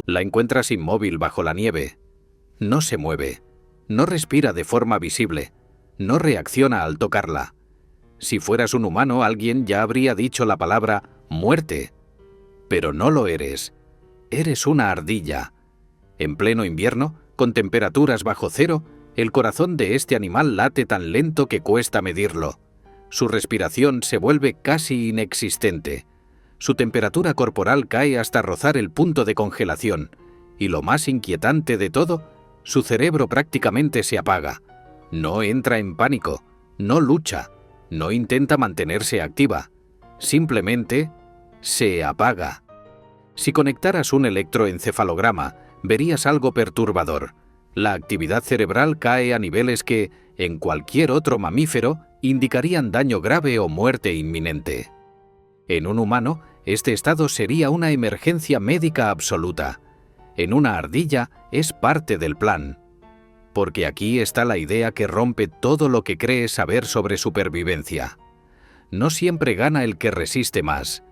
La encuentras inmóvil bajo la nieve. No se mueve, no respira de forma visible, no reacciona al tocarla. Si fueras un humano, alguien ya habría dicho la palabra muerte. Pero no lo eres. Eres una ardilla. En pleno invierno, con temperaturas bajo cero, el corazón de este animal late tan lento que cuesta medirlo. Su respiración se vuelve casi inexistente. Su temperatura corporal cae hasta rozar el punto de congelación. Y lo más inquietante de todo, su cerebro prácticamente se apaga. No entra en pánico, no lucha, no intenta mantenerse activa. Simplemente se apaga. Si conectaras un electroencefalograma, verías algo perturbador. La actividad cerebral cae a niveles que, en cualquier otro mamífero, indicarían daño grave o muerte inminente. En un humano, este estado sería una emergencia médica absoluta. En una ardilla es parte del plan. Porque aquí está la idea que rompe todo lo que crees saber sobre supervivencia. No siempre gana el que resiste más.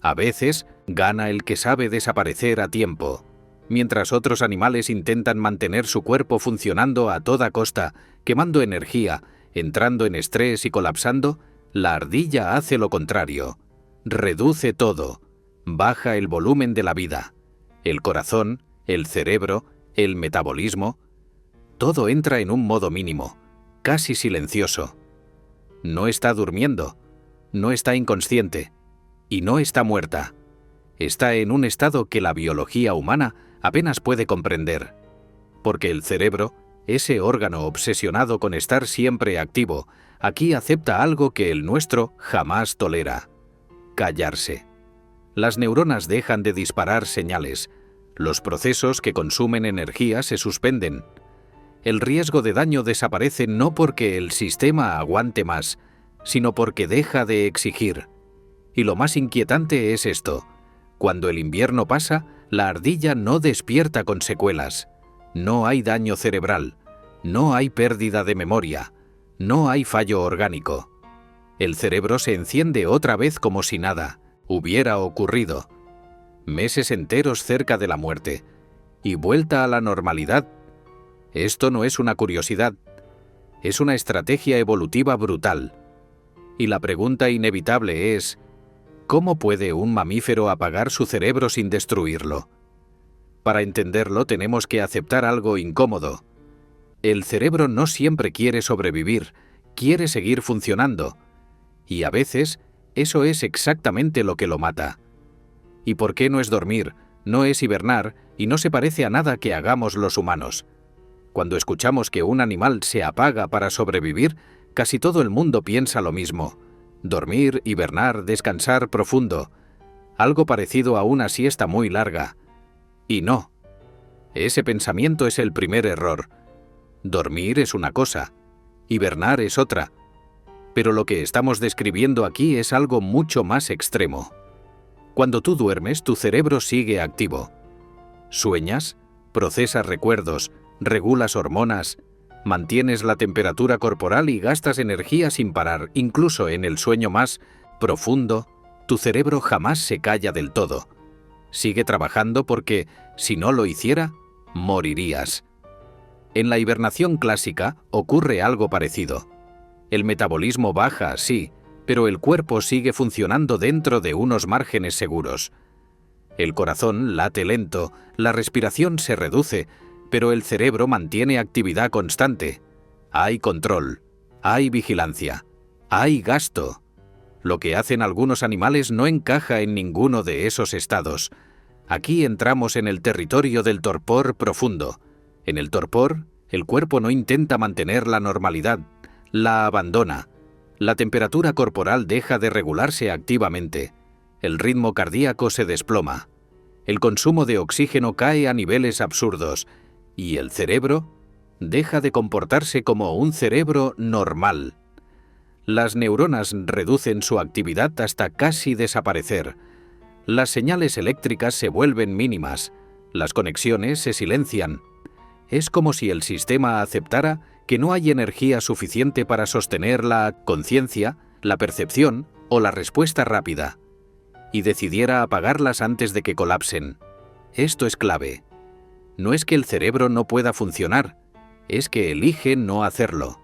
A veces gana el que sabe desaparecer a tiempo. Mientras otros animales intentan mantener su cuerpo funcionando a toda costa, quemando energía, entrando en estrés y colapsando, la ardilla hace lo contrario. Reduce todo, baja el volumen de la vida. El corazón, el cerebro, el metabolismo, todo entra en un modo mínimo, casi silencioso. No está durmiendo, no está inconsciente y no está muerta. Está en un estado que la biología humana apenas puede comprender, porque el cerebro, ese órgano obsesionado con estar siempre activo, aquí acepta algo que el nuestro jamás tolera: callarse. Las neuronas dejan de disparar señales, los procesos que consumen energía se suspenden. El riesgo de daño desaparece no porque el sistema aguante más, sino porque deja de exigir. Y lo más inquietante es esto: cuando el invierno pasa, la ardilla no despierta con secuelas. No hay daño cerebral, no hay pérdida de memoria, no hay fallo orgánico. El cerebro se enciende otra vez como si nada hubiera ocurrido. Meses enteros cerca de la muerte y vuelta a la normalidad. Esto no es una curiosidad, es una estrategia evolutiva brutal. Y la pregunta inevitable es: ¿cómo puede un mamífero apagar su cerebro sin destruirlo? Para entenderlo tenemos que aceptar algo incómodo. El cerebro no siempre quiere sobrevivir, quiere seguir funcionando. Y a veces, eso es exactamente lo que lo mata. ¿Y por qué no es dormir, no es hibernar y no se parece a nada que hagamos los humanos? Cuando escuchamos que un animal se apaga para sobrevivir, casi todo el mundo piensa lo mismo: dormir, hibernar, descansar profundo. Algo parecido a una siesta muy larga. Y no. Ese pensamiento es el primer error. Dormir es una cosa, hibernar es otra. Pero lo que estamos describiendo aquí es algo mucho más extremo. Cuando tú duermes, tu cerebro sigue activo. Sueñas, procesas recuerdos, regulas hormonas, mantienes la temperatura corporal y gastas energía sin parar. Incluso en el sueño más profundo, tu cerebro jamás se calla del todo. Sigue trabajando porque, si no lo hiciera, morirías. En la hibernación clásica ocurre algo parecido. El metabolismo baja, sí, pero el cuerpo sigue funcionando dentro de unos márgenes seguros. El corazón late lento, la respiración se reduce, pero el cerebro mantiene actividad constante. Hay control, hay vigilancia, hay gasto. Lo que hacen algunos animales no encaja en ninguno de esos estados. Aquí entramos en el territorio del torpor profundo. En el torpor, el cuerpo no intenta mantener la normalidad, la abandona. La temperatura corporal deja de regularse activamente. El ritmo cardíaco se desploma. El consumo de oxígeno cae a niveles absurdos. Y el cerebro deja de comportarse como un cerebro normal. Las neuronas reducen su actividad hasta casi desaparecer. Las señales eléctricas se vuelven mínimas. Las conexiones se silencian. Es como si el sistema aceptara que no hay energía suficiente para sostener la conciencia, la percepción o la respuesta rápida, y decidiera apagarlas antes de que colapsen. Esto es clave. No es que el cerebro no pueda funcionar, es que elige no hacerlo.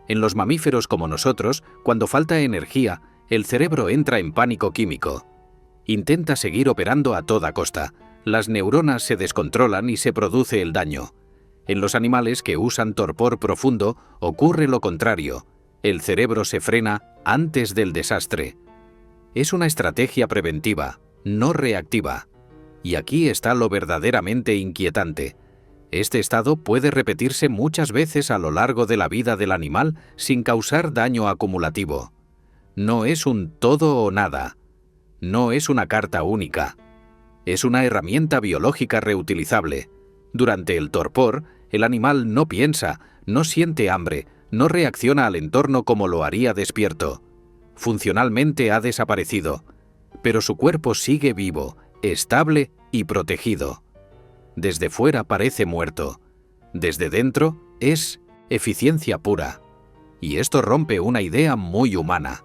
En los mamíferos como nosotros, cuando falta energía, el cerebro entra en pánico químico. Intenta seguir operando a toda costa. Las neuronas se descontrolan y se produce el daño. En los animales que usan torpor profundo ocurre lo contrario. El cerebro se frena antes del desastre. Es una estrategia preventiva, no reactiva. Y aquí está lo verdaderamente inquietante. Este estado puede repetirse muchas veces a lo largo de la vida del animal sin causar daño acumulativo. No es un todo o nada. No es una carta única. Es una herramienta biológica reutilizable. Durante el torpor, el animal no piensa, no siente hambre, no reacciona al entorno como lo haría despierto. Funcionalmente ha desaparecido, pero su cuerpo sigue vivo, estable y protegido. Desde fuera parece muerto. Desde dentro es eficiencia pura. Y esto rompe una idea muy humana,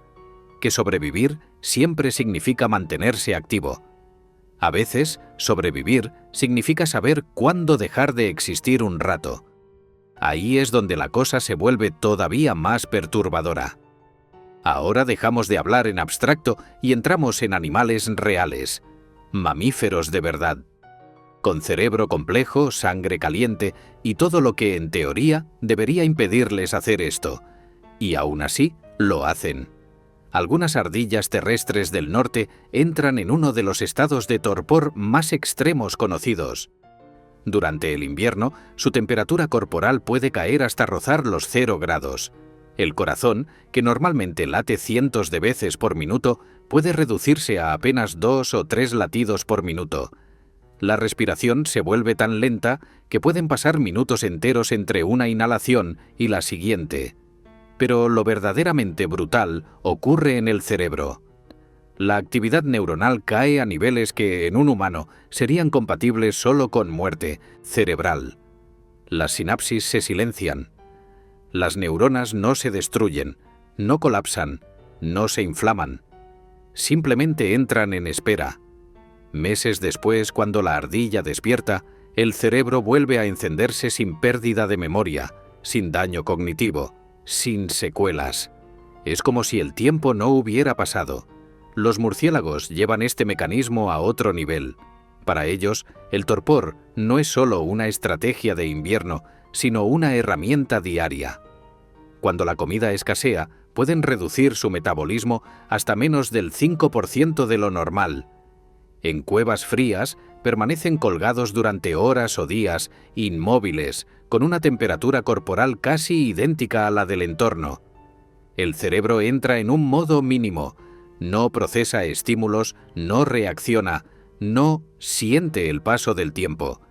que sobrevivir siempre significa mantenerse activo. A veces, sobrevivir significa saber cuándo dejar de existir un rato. Ahí es donde la cosa se vuelve todavía más perturbadora. Ahora dejamos de hablar en abstracto y entramos en animales reales, mamíferos de verdad, con cerebro complejo, sangre caliente y todo lo que en teoría debería impedirles hacer esto. Y aún así, lo hacen. Algunas ardillas terrestres del norte entran en uno de los estados de torpor más extremos conocidos. Durante el invierno, su temperatura corporal puede caer hasta rozar los 0 grados. El corazón, que normalmente late cientos de veces por minuto, puede reducirse a apenas 2 o 3 latidos por minuto. La respiración se vuelve tan lenta que pueden pasar minutos enteros entre una inhalación y la siguiente. Pero lo verdaderamente brutal ocurre en el cerebro. La actividad neuronal cae a niveles que, en un humano, serían compatibles solo con muerte cerebral. Las sinapsis se silencian. Las neuronas no se destruyen, no colapsan, no se inflaman. Simplemente entran en espera. Meses después, cuando la ardilla despierta, el cerebro vuelve a encenderse sin pérdida de memoria, sin daño cognitivo, sin secuelas. Es como si el tiempo no hubiera pasado. Los murciélagos llevan este mecanismo a otro nivel. Para ellos, el torpor no es solo una estrategia de invierno, sino una herramienta diaria. Cuando la comida escasea, pueden reducir su metabolismo hasta menos del 5% de lo normal. En cuevas frías, permanecen colgados durante horas o días, inmóviles, con una temperatura corporal casi idéntica a la del entorno. El cerebro entra en un modo mínimo, no procesa estímulos, no reacciona, no siente el paso del tiempo.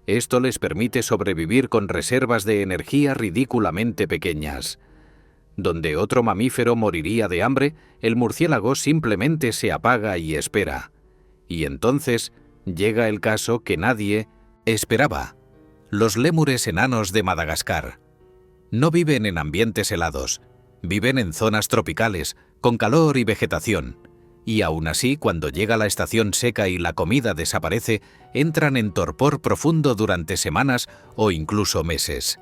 Esto les permite sobrevivir con reservas de energía ridículamente pequeñas. Donde otro mamífero moriría de hambre, el murciélago simplemente se apaga y espera. Y entonces llega el caso que nadie esperaba. Los lémures enanos de Madagascar. No viven en ambientes helados, viven en zonas tropicales, con calor y vegetación. Y aún así, cuando llega la estación seca y la comida desaparece, entran en torpor profundo durante semanas o incluso meses.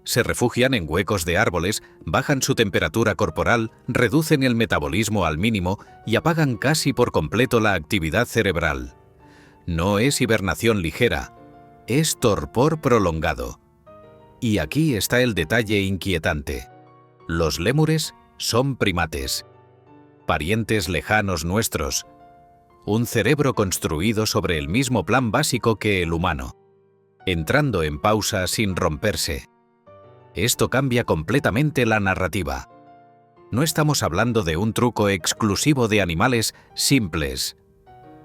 Se refugian en huecos de árboles, bajan su temperatura corporal, reducen el metabolismo al mínimo y apagan casi por completo la actividad cerebral. No es hibernación ligera, es torpor prolongado. Y aquí está el detalle inquietante. Los lémures son primates, parientes lejanos nuestros, un cerebro construido sobre el mismo plan básico que el humano, entrando en pausa sin romperse. Esto cambia completamente la narrativa. No estamos hablando de un truco exclusivo de animales simples.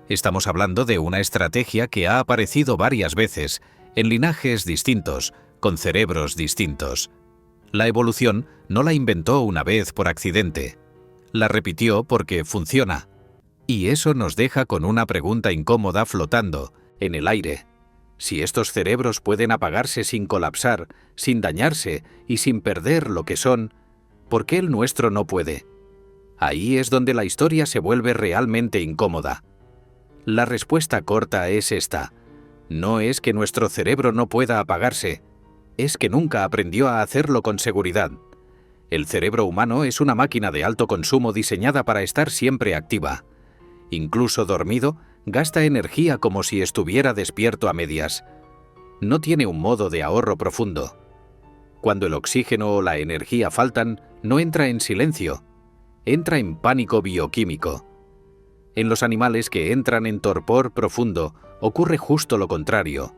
Estamos hablando de una estrategia que ha aparecido varias veces, en linajes distintos, con cerebros distintos. La evolución no la inventó una vez por accidente. La repitió porque funciona. Y eso nos deja con una pregunta incómoda flotando en el aire. Si estos cerebros pueden apagarse sin colapsar, sin dañarse y sin perder lo que son, ¿por qué el nuestro no puede? Ahí es donde la historia se vuelve realmente incómoda. La respuesta corta es esta. No es que nuestro cerebro no pueda apagarse, es que nunca aprendió a hacerlo con seguridad. El cerebro humano es una máquina de alto consumo diseñada para estar siempre activa. Incluso dormido, gasta energía como si estuviera despierto a medias. No tiene un modo de ahorro profundo. Cuando el oxígeno o la energía faltan, no entra en silencio, entra en pánico bioquímico. En los animales que entran en torpor profundo ocurre justo lo contrario.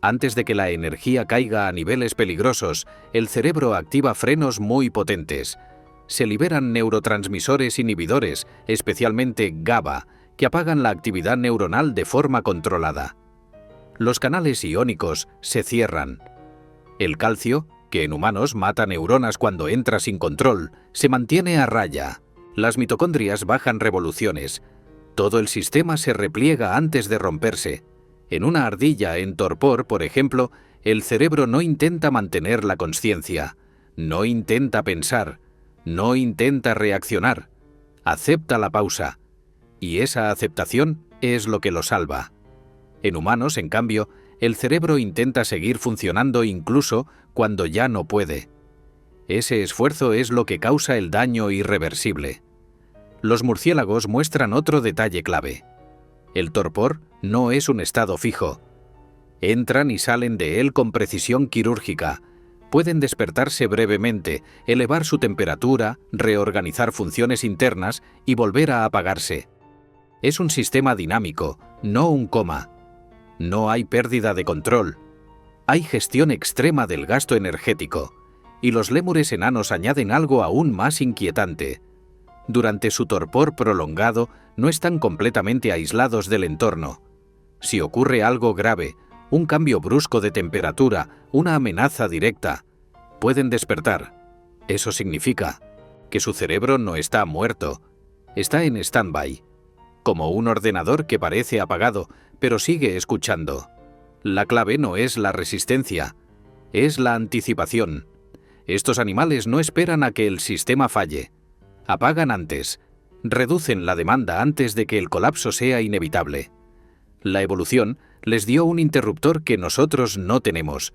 Antes de que la energía caiga a niveles peligrosos, el cerebro activa frenos muy potentes. Se liberan neurotransmisores inhibidores, especialmente GABA, que apagan la actividad neuronal de forma controlada. Los canales iónicos se cierran. El calcio, que en humanos mata neuronas cuando entra sin control, se mantiene a raya. Las mitocondrias bajan revoluciones. Todo el sistema se repliega antes de romperse. En una ardilla en torpor, por ejemplo, el cerebro no intenta mantener la consciencia, no intenta pensar, no intenta reaccionar. Acepta la pausa. Y esa aceptación es lo que lo salva. En humanos, en cambio, el cerebro intenta seguir funcionando incluso cuando ya no puede. Ese esfuerzo es lo que causa el daño irreversible. Los murciélagos muestran otro detalle clave. El torpor no es un estado fijo. Entran y salen de él con precisión quirúrgica. Pueden despertarse brevemente, elevar su temperatura, reorganizar funciones internas y volver a apagarse. Es un sistema dinámico, no un coma. No hay pérdida de control. Hay gestión extrema del gasto energético. Y los lémures enanos añaden algo aún más inquietante. Durante su torpor prolongado, no están completamente aislados del entorno. Si ocurre algo grave, un cambio brusco de temperatura, una amenaza directa, pueden despertar. Eso significa que su cerebro no está muerto, está en stand-by, como un ordenador que parece apagado, pero sigue escuchando. La clave no es la resistencia, es la anticipación. Estos animales no esperan a que el sistema falle. Apagan antes, reducen la demanda antes de que el colapso sea inevitable. La evolución les dio un interruptor que nosotros no tenemos.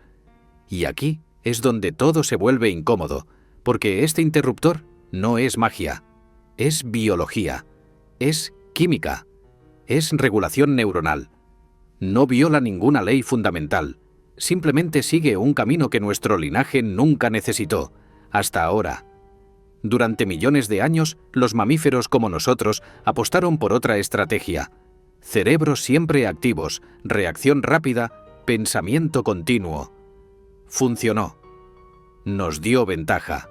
Y aquí es donde todo se vuelve incómodo, porque este interruptor no es magia, es biología, es química, es regulación neuronal. No viola ninguna ley fundamental, simplemente sigue un camino que nuestro linaje nunca necesitó, hasta ahora. Durante millones de años, los mamíferos como nosotros apostaron por otra estrategia. Cerebros siempre activos, reacción rápida, pensamiento continuo. Funcionó. Nos dio ventaja.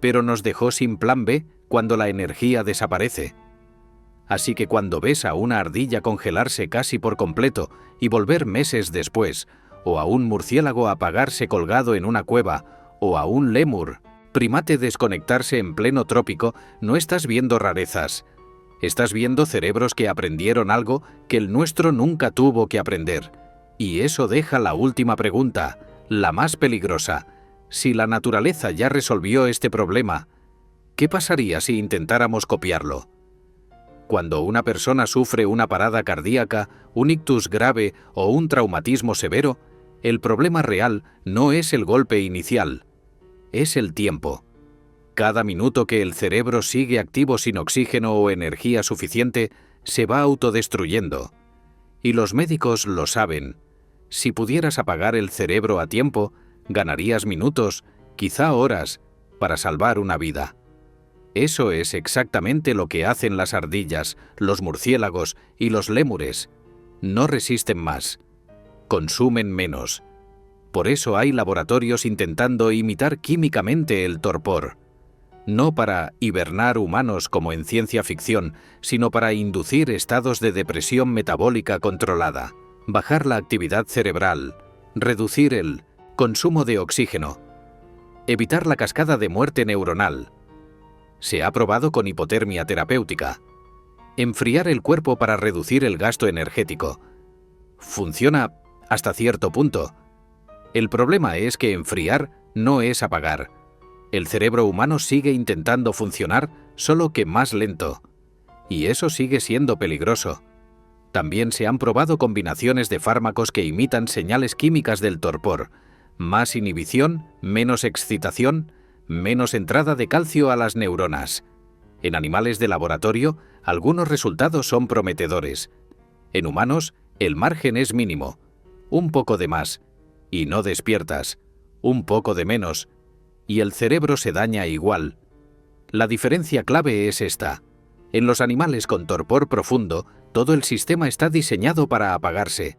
Pero nos dejó sin plan B cuando la energía desaparece. Así que cuando ves a una ardilla congelarse casi por completo y volver meses después, o a un murciélago apagarse colgado en una cueva, o a un lémur, primate desconectarse en pleno trópico, no estás viendo rarezas. Estás viendo cerebros que aprendieron algo que el nuestro nunca tuvo que aprender. Y eso deja la última pregunta, la más peligrosa. Si la naturaleza ya resolvió este problema, ¿qué pasaría si intentáramos copiarlo? Cuando una persona sufre una parada cardíaca, un ictus grave o un traumatismo severo, el problema real no es el golpe inicial, es el tiempo. Cada minuto que el cerebro sigue activo sin oxígeno o energía suficiente, se va autodestruyendo. Y los médicos lo saben. Si pudieras apagar el cerebro a tiempo, ganarías minutos, quizá horas, para salvar una vida. Eso es exactamente lo que hacen las ardillas, los murciélagos y los lémures. No resisten más. Consumen menos. Por eso hay laboratorios intentando imitar químicamente el torpor. No para hibernar humanos como en ciencia ficción, sino para inducir estados de depresión metabólica controlada, bajar la actividad cerebral, reducir el consumo de oxígeno, evitar la cascada de muerte neuronal. Se ha probado con hipotermia terapéutica. Enfriar el cuerpo para reducir el gasto energético. Funciona hasta cierto punto. El problema es que enfriar no es apagar. El cerebro humano sigue intentando funcionar, solo que más lento. Y eso sigue siendo peligroso. También se han probado combinaciones de fármacos que imitan señales químicas del torpor: más inhibición, menos excitación, menos entrada de calcio a las neuronas. En animales de laboratorio, algunos resultados son prometedores. En humanos, el margen es mínimo. Un poco de más, y no despiertas. Un poco de menos, y el cerebro se daña igual. La diferencia clave es esta. En los animales con torpor profundo, todo el sistema está diseñado para apagarse.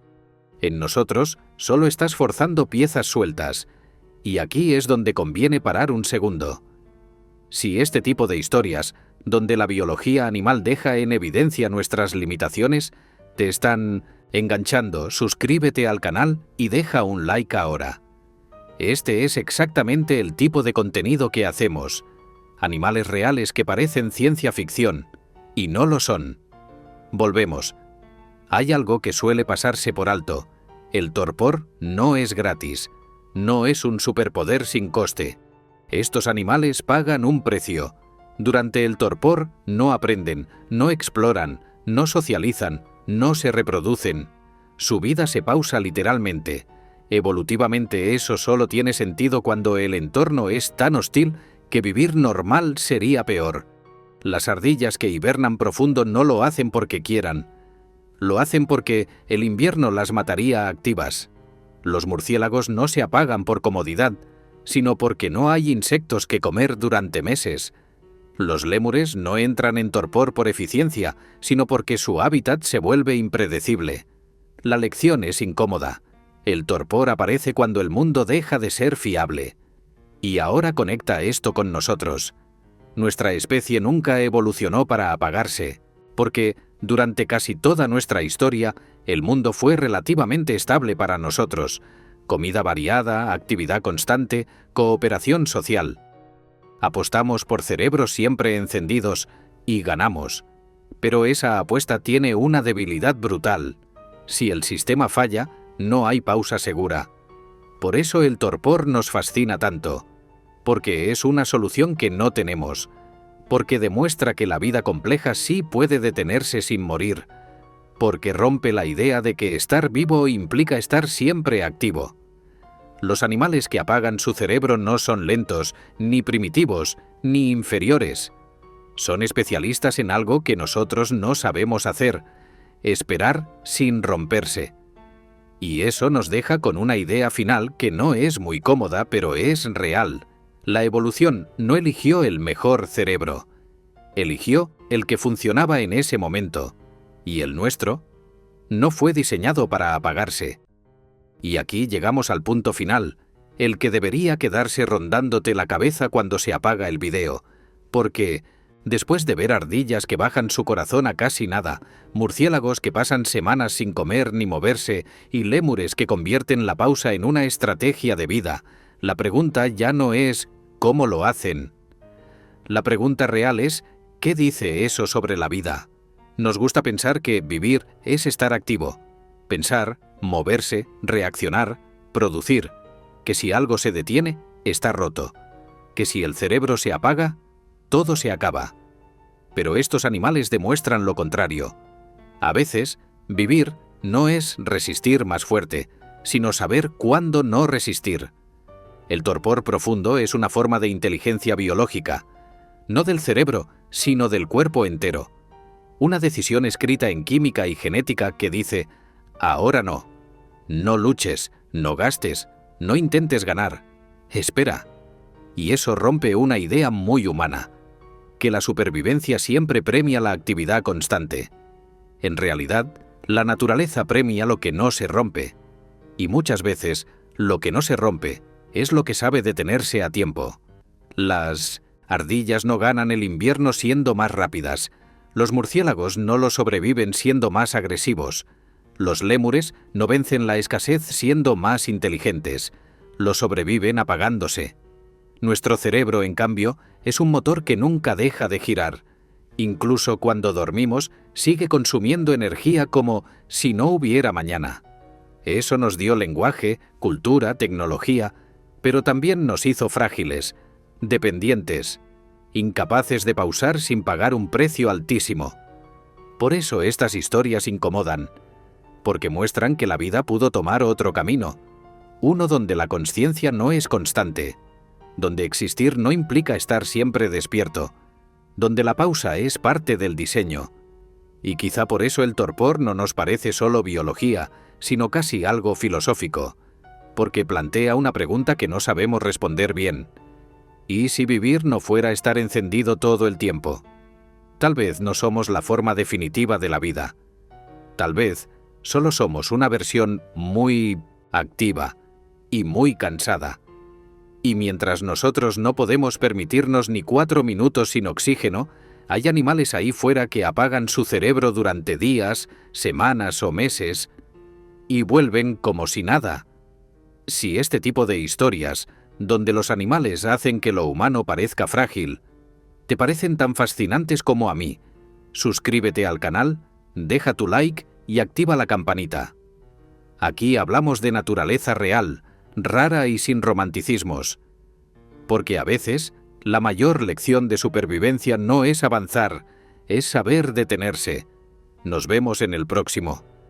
En nosotros, solo estás forzando piezas sueltas. Y aquí es donde conviene parar un segundo. Si este tipo de historias, donde la biología animal deja en evidencia nuestras limitaciones, te están enganchando, suscríbete al canal y deja un like ahora. Este es exactamente el tipo de contenido que hacemos. Animales reales que parecen ciencia ficción, y no lo son. Volvemos. Hay algo que suele pasarse por alto. El torpor no es gratis. No es un superpoder sin coste. Estos animales pagan un precio. Durante el torpor no aprenden, no exploran, no socializan, no se reproducen. Su vida se pausa literalmente. Evolutivamente eso solo tiene sentido cuando el entorno es tan hostil que vivir normal sería peor. Las ardillas que hibernan profundo no lo hacen porque quieran. Lo hacen porque el invierno las mataría activas. Los murciélagos no se apagan por comodidad, sino porque no hay insectos que comer durante meses. Los lémures no entran en torpor por eficiencia, sino porque su hábitat se vuelve impredecible. La lección es incómoda. El torpor aparece cuando el mundo deja de ser fiable. Y ahora conecta esto con nosotros. Nuestra especie nunca evolucionó para apagarse, porque durante casi toda nuestra historia, el mundo fue relativamente estable para nosotros. Comida variada, actividad constante, cooperación social. Apostamos por cerebros siempre encendidos y ganamos. Pero esa apuesta tiene una debilidad brutal. Si el sistema falla, no hay pausa segura. Por eso el torpor nos fascina tanto. Porque es una solución que no tenemos. Porque demuestra que la vida compleja sí puede detenerse sin morir. Porque rompe la idea de que estar vivo implica estar siempre activo. Los animales que apagan su cerebro no son lentos, ni primitivos, ni inferiores. Son especialistas en algo que nosotros no sabemos hacer: esperar sin romperse. Y eso nos deja con una idea final que no es muy cómoda, pero es real. La evolución no eligió el mejor cerebro. Eligió el que funcionaba en ese momento. Y el nuestro no fue diseñado para apagarse. Y aquí llegamos al punto final, el que debería quedarse rondándote la cabeza cuando se apaga el video. Porque, después de ver ardillas que bajan su corazón a casi nada, murciélagos que pasan semanas sin comer ni moverse y lémures que convierten la pausa en una estrategia de vida, la pregunta ya no es ¿cómo lo hacen? La pregunta real es ¿qué dice eso sobre la vida? Nos gusta pensar que vivir es estar activo. Pensar, moverse, reaccionar, producir. Que si algo se detiene, está roto. Que si el cerebro se apaga, todo se acaba. Pero estos animales demuestran lo contrario. A veces, vivir no es resistir más fuerte, sino saber cuándo no resistir. El torpor profundo es una forma de inteligencia biológica, no del cerebro, sino del cuerpo entero. Una decisión escrita en química y genética que dice: ahora no. No luches, no gastes, no intentes ganar. Espera. Y eso rompe una idea muy humana, que la supervivencia siempre premia la actividad constante. En realidad, la naturaleza premia lo que no se rompe. Y muchas veces, lo que no se rompe es lo que sabe detenerse a tiempo. Las ardillas no ganan el invierno siendo más rápidas. Los murciélagos no lo sobreviven siendo más agresivos. Los lémures no vencen la escasez siendo más inteligentes. Lo sobreviven apagándose. Nuestro cerebro, en cambio, es un motor que nunca deja de girar. Incluso cuando dormimos, sigue consumiendo energía como si no hubiera mañana. Eso nos dio lenguaje, cultura, tecnología, pero también nos hizo frágiles, dependientes, incapaces de pausar sin pagar un precio altísimo. Por eso estas historias incomodan, porque muestran que la vida pudo tomar otro camino, uno donde la consciencia no es constante, donde existir no implica estar siempre despierto, donde la pausa es parte del diseño. Y quizá por eso el torpor no nos parece solo biología, sino casi algo filosófico, porque plantea una pregunta que no sabemos responder bien. ¿Y si vivir no fuera estar encendido todo el tiempo? Tal vez no somos la forma definitiva de la vida. Tal vez solo somos una versión muy activa y muy cansada. Y mientras nosotros no podemos permitirnos ni 4 minutos sin oxígeno, hay animales ahí fuera que apagan su cerebro durante días, semanas o meses y vuelven como si nada. Si este tipo de historias, donde los animales hacen que lo humano parezca frágil, te parecen tan fascinantes como a mí, suscríbete al canal, deja tu like y activa la campanita. Aquí hablamos de naturaleza real, rara y sin romanticismos, porque a veces la mayor lección de supervivencia no es avanzar, es saber detenerse. Nos vemos en el próximo.